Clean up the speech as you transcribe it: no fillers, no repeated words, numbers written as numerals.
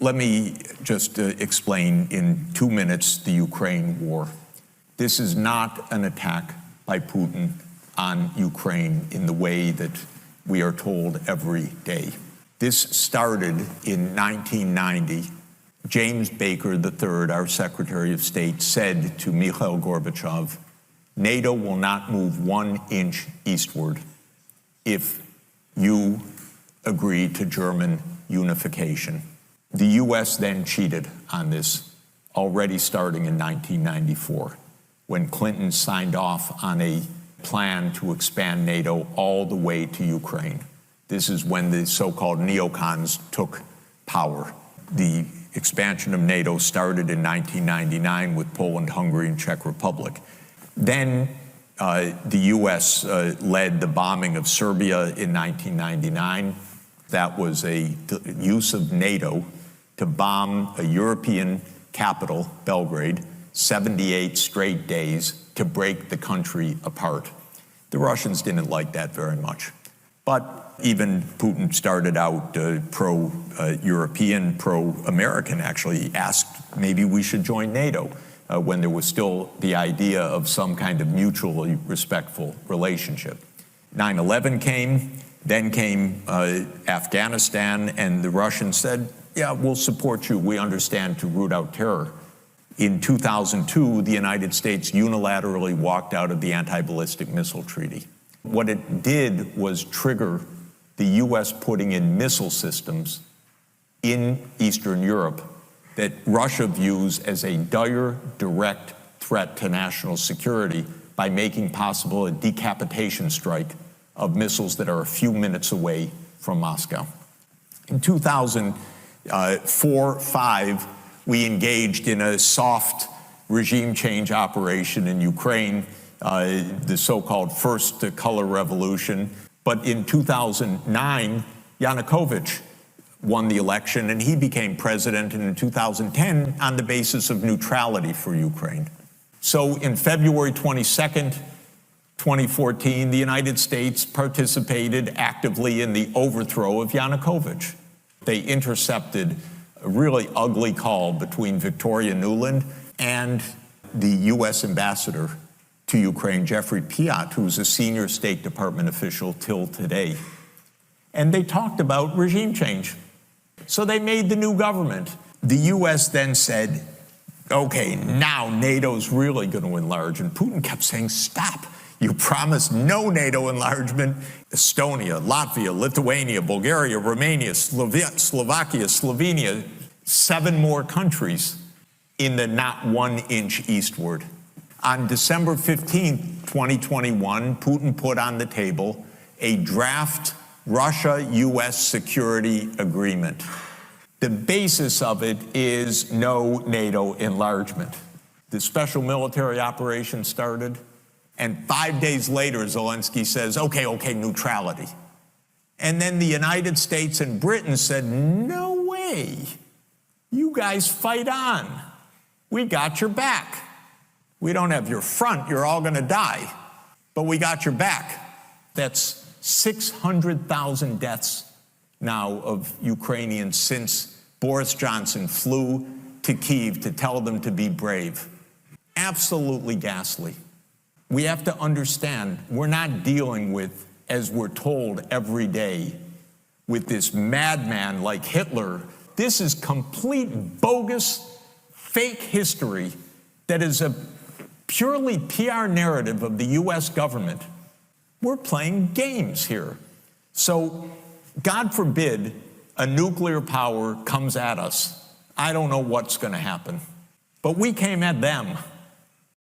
Let me just explain in 2 minutes the Ukraine war. This is not an attack by Putin on Ukraine in the way that we are told every day. This started in 1990. James Baker III, our Secretary of State, said to Mikhail Gorbachev, NATO will not move 1 inch eastward if you agree to German unification. The U.S. then cheated on this, already starting in 1994, when Clinton signed off on a plan to expand NATO all the way to Ukraine. This is when the so-called neocons took power. The expansion of NATO started in 1999 with Poland, Hungary, and Czech Republic. Then the U.S. led the bombing of Serbia in 1999. That was a use of NATO to bomb a European capital, Belgrade, 78 straight days to break the country apart. The Russians didn't like that very much. But even Putin started out pro-European, pro-American, actually asked maybe we should join NATO when there was still the idea of some kind of mutually respectful relationship. 9/11 came, then came Afghanistan, and the Russians said, yeah, we'll support you. We understand to root out terror. In 2002, the United States unilaterally walked out of the anti-ballistic missile treaty. What it did was trigger the U.S. putting in missile systems in Eastern Europe that Russia views as a dire, direct threat to national security by making possible a decapitation strike of missiles that are a few minutes away from Moscow. In 2004-05, we engaged in a soft regime change operation in Ukraine, the so-called First Color Revolution. But in 2009, Yanukovych won the election, and he became president in 2010 on the basis of neutrality for Ukraine. So in February 22nd, 2014, the United States participated actively in the overthrow of Yanukovych. They intercepted a really ugly call between Victoria Nuland and the U.S. ambassador to Ukraine, Jeffrey Piat, who's a senior State Department official till today. And they talked about regime change. So they made the new government. The U.S. then said, okay, now NATO's really going to enlarge. And Putin kept saying, stop. You promised no NATO enlargement. Estonia, Latvia, Lithuania, Bulgaria, Romania, Slovakia, Slovenia, 7 more countries in the not 1 inch eastward. On December 15, 2021, Putin put on the table a draft Russia-U.S. security agreement. The basis of it is no NATO enlargement. The special military operation started, and 5 days later, Zelensky says, okay, neutrality. And then the United States and Britain said, no way. You guys fight on. We got your back. We don't have your front. You're all going to die. But we got your back. That's 600,000 deaths now of Ukrainians since Boris Johnson flew to Kyiv to tell them to be brave. Absolutely ghastly. We have to understand we're not dealing with, as we're told every day, with this madman like Hitler. This is complete bogus, fake history that is a purely PR narrative of the U.S. government. We're playing games here. So, God forbid a nuclear power comes at us. I don't know what's going to happen. But we came at them.